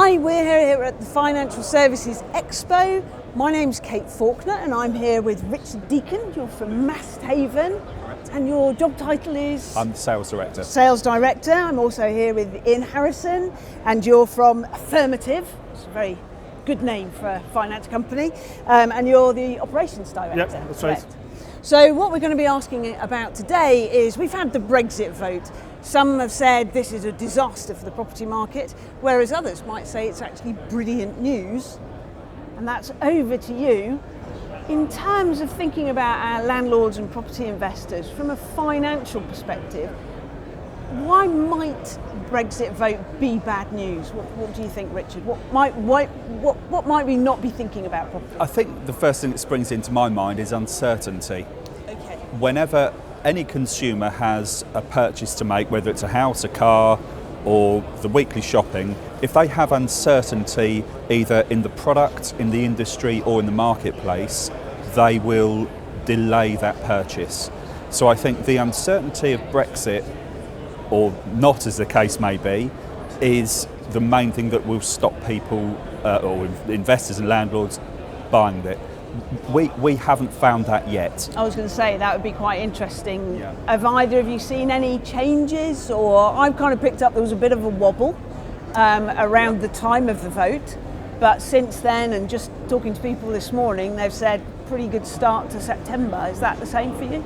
Hi, we're here at the Financial Services Expo. My name's Kate Faulkner and I'm here with Richard Deacon. You're from Mast Haven and your job title is? I'm the Sales Director. Sales Director. I'm also here with Ian Harrison and you're from Affirmative. It's a very good name for a finance company. And you're the Operations Director. Yep, that's right. So what we're going to be asking about today is we've had the Brexit vote. Some have said this is a disaster for the property market, whereas others might say it's actually brilliant news. And that's over to you. In terms of thinking about our landlords and property investors from a financial perspective, why might Brexit vote be bad news? What do you think, Richard? What might we not be thinking about properly? I think the first thing that springs into my mind is uncertainty. Okay. Whenever any consumer has a purchase to make, whether it's a house, a car, or the weekly shopping, if they have uncertainty either in the product, in the industry, or in the marketplace, they will delay that purchase. So I think the uncertainty of Brexit, or not as the case may be, is the main thing that will stop people, or investors and landlords, buying it. We haven't found that yet. I was going to say that would be quite interesting. Yeah. Have either of you seen any changes? Or I've kind of picked up there was a bit of a wobble around the time of the vote, but since then, and just talking to people this morning, they've said pretty good start to September. Is that the same for you?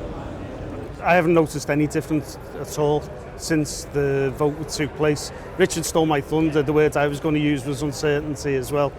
I haven't noticed any difference at all since the vote took place. Richard stole my thunder. The word I was going to use was uncertainty as well.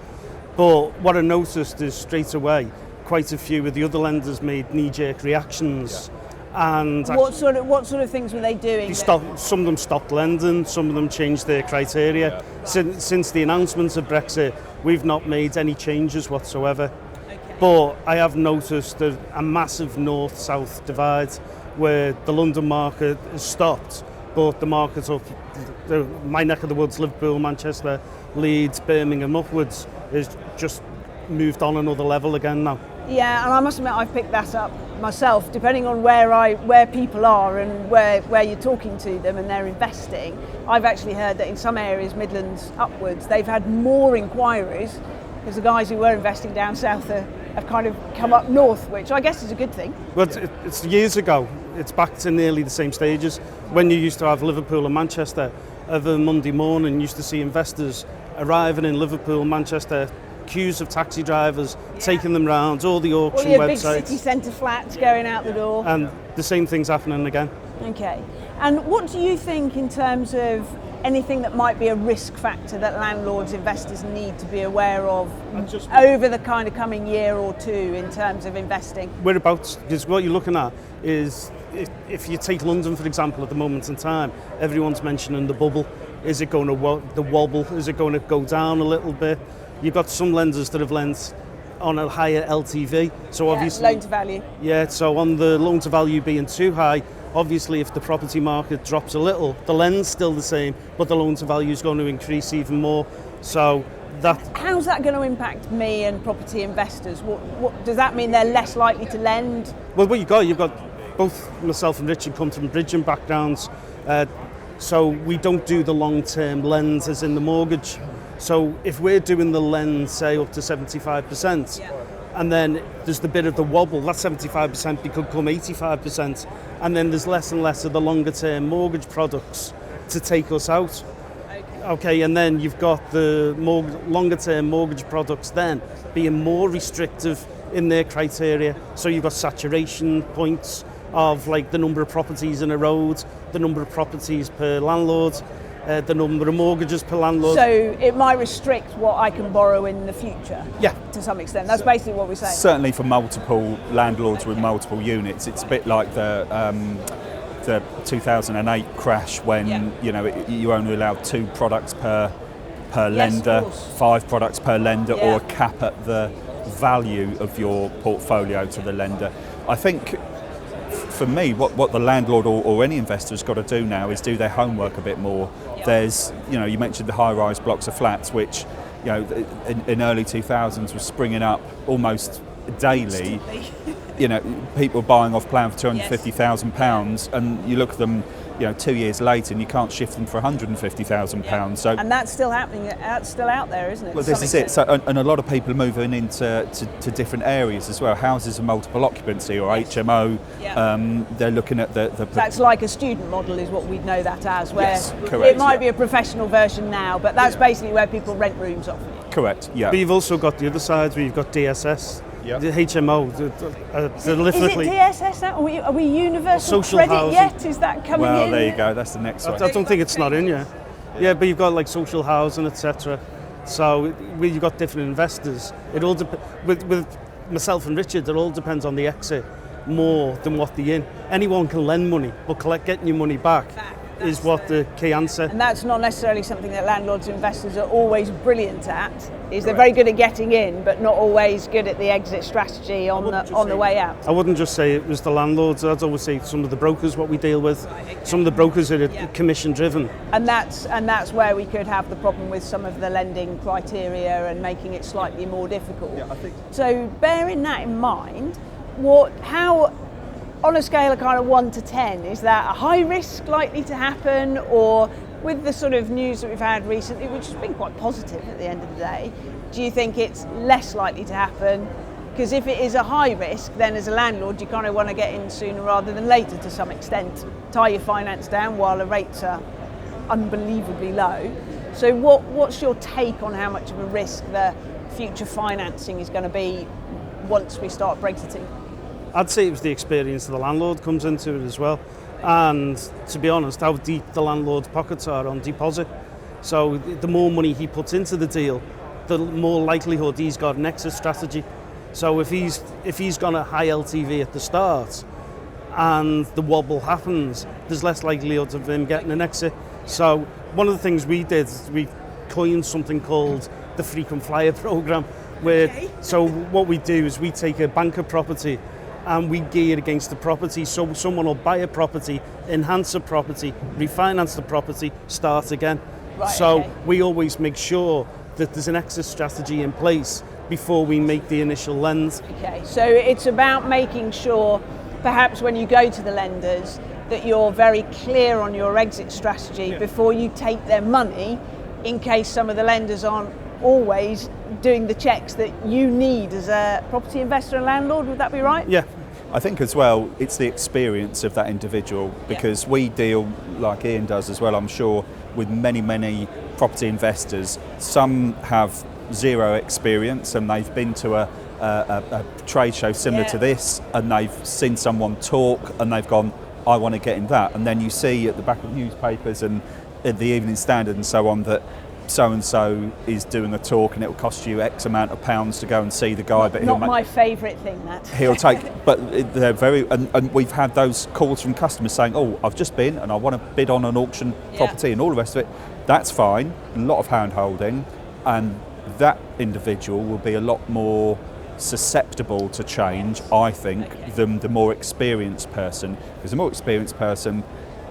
But what I noticed is straight away, quite a few of the other lenders made knee-jerk reactions. Yeah. And what sort of things were they doing? Some of them stopped lending, some of them changed their criteria. Yeah. Since the announcement of Brexit, we've not made any changes whatsoever. Okay. But I have noticed a massive north-south divide where the London market has stopped, but the market up, my neck of the woods, Liverpool, Manchester, Leeds, Birmingham upwards, is just moved on another level again now. Yeah, and I must admit I've picked that up myself, depending on where people are and where you're talking to them and they're investing. I've actually heard that in some areas, Midlands upwards, they've had more inquiries because the guys who were investing down south have kind of come up north, which I guess is a good thing. Well, it's years ago. It's back to nearly the same stages. When you used to have Liverpool and Manchester, every Monday morning you used to see investors arriving in Liverpool, Manchester, queues of taxi drivers, taking them round, all the auction all your websites. Big city centre flats going out the door. And the same thing's happening again. Okay. And what do you think in terms of anything that might be a risk factor that landlords, investors need to be aware of over the kind of coming year or two in terms of investing? Whereabouts, because what you're looking at is, if you take London, for example, at the moment in time, everyone's mentioning the bubble. Is it going to the wobble? Is it going to go down a little bit? You've got some lenders that have lent on a higher LTV. So obviously, loan to value. Yeah, so on the loan to value being too high, obviously if the property market drops a little, the lend's still the same, but the loan to value is going to increase even more. So how's that going to impact me and property investors? What does that mean? They're less likely to lend? Well, what you've got both myself and Richard come from bridging backgrounds. So we don't do the long-term lends as in the mortgage. So if we're doing the lend, say up to 75%, and then there's the bit of the wobble, that 75% could become 85%, and then there's less and less of the longer-term mortgage products to take us out. Okay, and then you've got the longer-term mortgage products then being more restrictive in their criteria. So you've got saturation points of like the number of properties in a road, the number of properties per landlord, the number of mortgages per landlord. So it might restrict what I can borrow in the future. Yeah, to some extent. That's basically what we're saying. Certainly for multiple landlords with multiple units, it's a bit like the 2008 crash when you only allowed 2 products per lender, 5 products per lender, or a cap at the value of your portfolio to the lender. I think for me, what the landlord or any investor has got to do now is do their homework a bit more. There's, you mentioned the high-rise blocks of flats, which, in early 2000s was springing up almost daily. People buying off plan for £250,000, and you look at them, 2 years later, and you can't shift them for £150,000. So, and that's still happening. That's still out there, isn't it? well, this is it. So, and a lot of people are moving into to different areas as well. Houses of multiple occupancy, or HMO. They're looking at the that's like a student model, is what we'd know that as. Where yes, correct, it might be a professional version now, but that's basically where people rent rooms off you. Correct. Yeah. But you've also got the other side where you've got DSS. The HMO, Is it DSS now? Are we universal social credit housing yet? Is that coming in? Well, there you go. That's the next one. I don't think it's not in yet. Yeah, but you've got like social housing, etc. So you've got different investors. It all with myself and Richard, it all depends on the exit more than what the in. Anyone can lend money, but getting your money back is what the key answer. And that's not necessarily something that landlords and investors are always brilliant at. Is they're very good at getting in, but not always good at the exit strategy on the way out. I wouldn't just say it was the landlords. I'd always say some of the brokers, what we deal with. Some of the brokers are commission driven. And that's where we could have the problem with some of the lending criteria and making it slightly more difficult. Yeah, I think. So bearing that in mind, how on a scale of kind of 1 to 10, is that a high risk likely to happen, or with the sort of news that we've had recently, which has been quite positive at the end of the day, do you think it's less likely to happen? Because if it is a high risk, then as a landlord, you kind of want to get in sooner rather than later to some extent, tie your finance down while the rates are unbelievably low. So what's your take on how much of a risk the future financing is going to be once we start Brexiting? I'd say it was the experience of the landlord comes into it as well. And to be honest, how deep the landlord's pockets are on deposit. So the more money he puts into the deal, the more likelihood he's got an exit strategy. So if he's got a high LTV at the start and the wobble happens, there's less likelihood of him getting an exit. So one of the things we did is we coined something called the frequent flyer program, so what we do is we take a banker property and we gear against the property. So someone will buy a property, enhance a property, refinance the property, start again. We always make sure that there's an exit strategy in place before we make the initial lend. Okay, so it's about making sure, perhaps when you go to the lenders, that you're very clear on your exit strategy before you take their money, in case some of the lenders aren't always doing the checks that you need as a property investor and landlord. Would that be right? Yeah. I think as well, it's the experience of that individual, because we deal, like Ian does as well, I'm sure, with many property investors. Some have zero experience and they've been to a trade show similar to this, and they've seen someone talk and they've gone, I want to get in that. And then you see at the back of newspapers and at the Evening Standard and so on that so-and-so is doing a talk and it will cost you X amount of pounds to go and see the guy. But not my favourite thing, that. He'll take, but they're very, and we've had those calls from customers saying, oh, I've just been and I want to bid on an auction property and all the rest of it. That's fine, a lot of hand-holding, and that individual will be a lot more susceptible to change, I think, than the more experienced person, because the more experienced person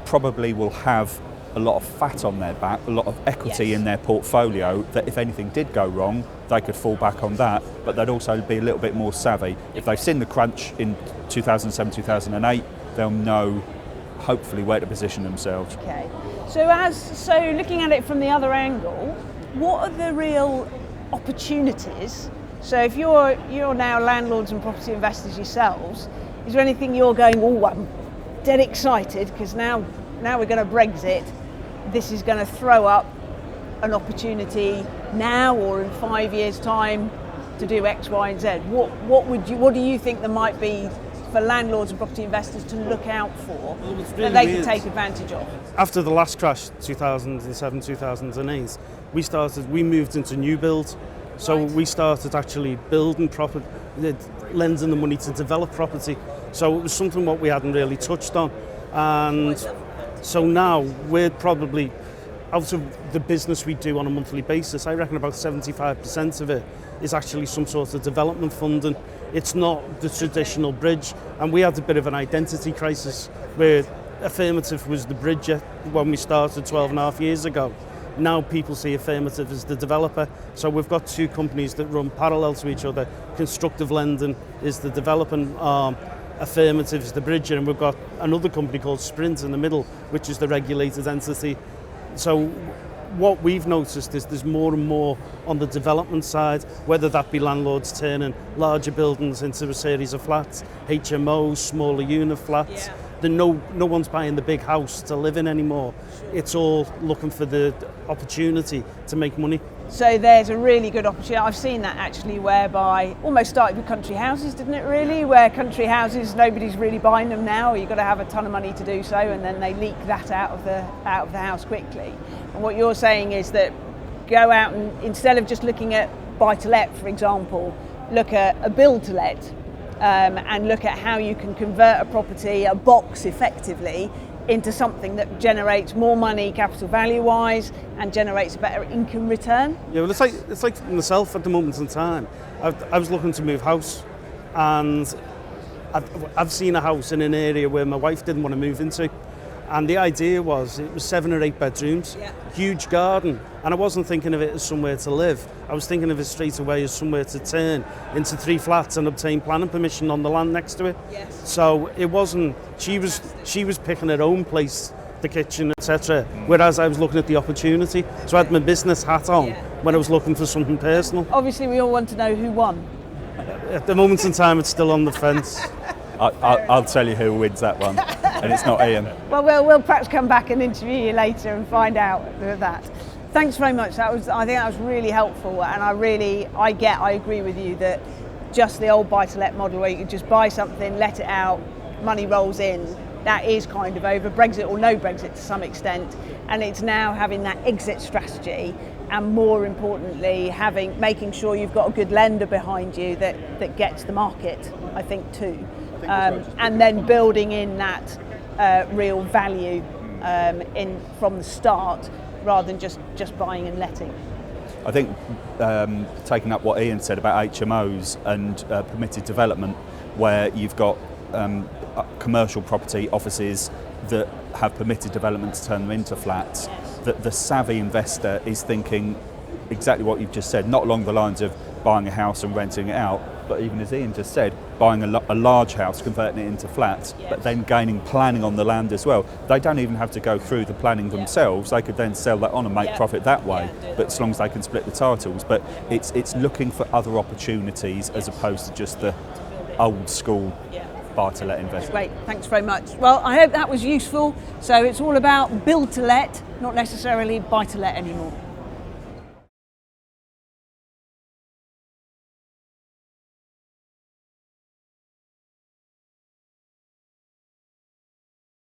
probably will have a lot of fat on their back, a lot of equity in their portfolio, that if anything did go wrong, they could fall back on that, but they'd also be a little bit more savvy. If they've seen the crunch in 2007, 2008, they'll know, hopefully, where to position themselves. Okay. So looking at it from the other angle, what are the real opportunities? So if you're now landlords and property investors yourselves, is there anything you're going, oh, I'm dead excited because now we're going to Brexit, this is going to throw up an now or in 5 years' time to do X, Y, and Z. What do you think there might be for landlords and property investors to look out for that they can take advantage of? After the last crash, 2007, 2008, we moved into new build. So we started actually building property, lending the money to develop property. So it was something what we hadn't really touched on. And so now we're probably, out of the business we do on a monthly basis, I reckon about 75% of it is actually some sort of development funding. It's not the traditional bridge. And we had a bit of an identity crisis where Affirmative was the bridge when we started 12 and a half years ago. Now people see Affirmative as the developer. So we've got two companies that run parallel to each other. Constructive Lending is the developing arm, Affirmative is the bridger, and we've got another company called Sprint in the middle, which is the regulated entity. So what we've noticed is there's more and more on the development side, whether that be landlords turning larger buildings into a series of flats, HMOs, smaller unit flats. Yeah. No one's buying the big house to live in anymore. It's all looking for the opportunity to make money. So there's a really good opportunity. I've seen that actually, whereby almost started with country houses, didn't it really? Where country houses, nobody's really buying them now. You've got to have a ton of money to do so, and then they leak that out of the house quickly. And what you're saying is that go out and, instead of just looking at buy to let, for example, look at a build to let. And look at how you can convert a property, a box effectively, into something that generates more money capital value wise and generates a better income return. Yeah, well, it's like myself at the moment in time. I was looking to move house, and I've seen a house in an area where my wife didn't want to move into. And the idea was, it was 7 or 8 bedrooms, huge garden, and I wasn't thinking of it as somewhere to live. I was thinking of it straight away as somewhere to turn into 3 flats and obtain planning permission on the land next to it. Yes. So it wasn't, she was picking her own place, the kitchen, etc. Whereas I was looking at the opportunity. So I had my business hat on when I was looking for something personal. Obviously we all want to know who won. At the moment in time, it's still on the fence. I'll tell you who wins that one, and it's not Ian. Well, we'll perhaps come back and interview you later and find out that. Thanks very much. I think that was really helpful, and I agree with you that just the old buy-to-let model where you can just buy something, let it out, money rolls in, that is kind of over. Brexit or no Brexit to some extent, and it's now having that exit strategy, and more importantly, making sure you've got a good lender behind you that gets the market, I think too. And then building in that real value from the start, rather than just buying and letting. I think taking up what Ian said about HMOs and permitted development, where you've got commercial property offices that have permitted development to turn them into flats, that the savvy investor is thinking exactly what you've just said, not along the lines of buying a house and renting it out, but even as Ian just said, buying a large house, converting it into flats, but then gaining planning on the land as well. They don't even have to go through the planning themselves. They could then sell that on and make profit that way, but as long as they can split the titles. But it's looking for other opportunities as opposed to just the old school buy-to-let investment. Great, thanks very much. Well, I hope that was useful. So it's all about build to let, not necessarily buy to let anymore.